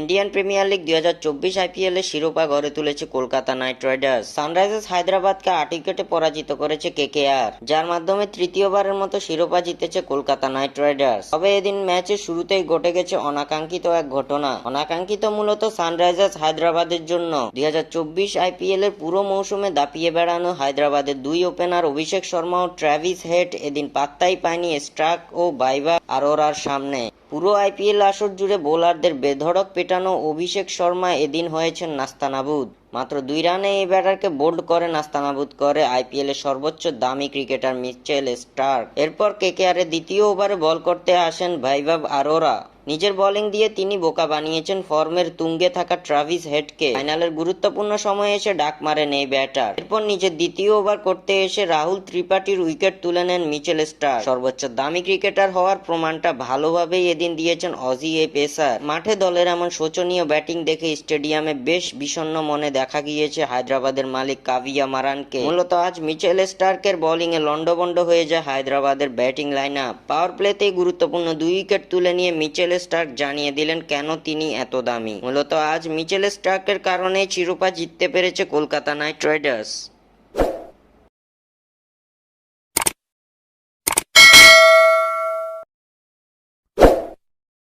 Indian premier league 2024 IPL এর শিরোপা ঘরে তুলেছে কলকাতা নাইট রাইডার্স। সানরাইজার্স হায়দ্রাবাদকে 8 উইকেটে পরাজিত করেছে কেকেআর, যার মাধ্যমে তৃতীয়বারের মতো শিরোপা জিতেছে কলকাতা নাইট রাইডার্স। তবে এদিন ম্যাচের শুরুতেই ঘটে গেছে অনাকাঙ্ক্ষিত এক ঘটনা। অনাকাঙ্ক্ষিত মূলত সানরাইজার্স হায়দ্রাবাদের জন্য 2024 আইপিএল এর পুরো মৌসুমে দাপিয়ে বেড়ানো হায়দ্রাবাদের দুই ওপেনার অভিষেক শর্মা ও ট্র্যাভিস হেড এদিন পাত্তাই পায়নি স্টার্ক ও ভাইভাব আরোরার সামনে। পুরো আইপিএল আসর জুড়ে বোলারদের বেধড়ক পেটানো অভিষেক শর্মা এদিন হয়েছেন নাস্তানাবুদ। মাত্র 2 রানে এই ব্যাটারকে বোল্ড করে নাস্তানাবুদ করে আইপিএল এর সর্বোচ্চ দামি ক্রিকেটার মিচেল স্টার্ক। এরপর কেকেআর এর দ্বিতীয় ওভারে বল করতে আসেন ভাইভাব আরোরা। নিজের বোলিং দিয়ে তিনি বোকা বানিয়েছেন ফর্মের তুঙ্গে থাকা ট্রাভিস হেডকে। ফাইনালের গুরুত্বপূর্ণ সময়ে এসে ডাক মারেন এই ব্যাটার। এরপর নিজের দ্বিতীয় ওভার করতে এসে রাহুল ত্রিপাঠীর উইকেট তুলে নেন মিচেল স্টার্ক। সর্বোচ্চ দামি ক্রিকেটার হওয়ার প্রমাণটা ভালোভাবেই এদিন দিয়েছেন অজি এই পেসার। মাঠে দলের এমন শোচনীয় ব্যাটিং দেখে স্টেডিয়ামে বেশ বিষণ্ণ মনে দেখা গিয়েছে হায়দ্রাবাদের মালিক কাভিয়া মারানকে। মূলত আজ মিচেল স্টার্কের বোলিং এ লন্ডভন্ড হয়ে যায় হায়দ্রাবাদের ব্যাটিং লাইন আপ। পাওয়ার প্লেতেই গুরুত্বপূর্ণ 2 উইকেট তুলে নিয়ে মিচেল স্টার্ক জানিয়ে দিলেন কেন তিনি এত দামি। মূলত আজ মিচেল স্টার্কের কারণে শিরোপা জিততে পেরেছে কলকাতা নাইট রাইডার্স।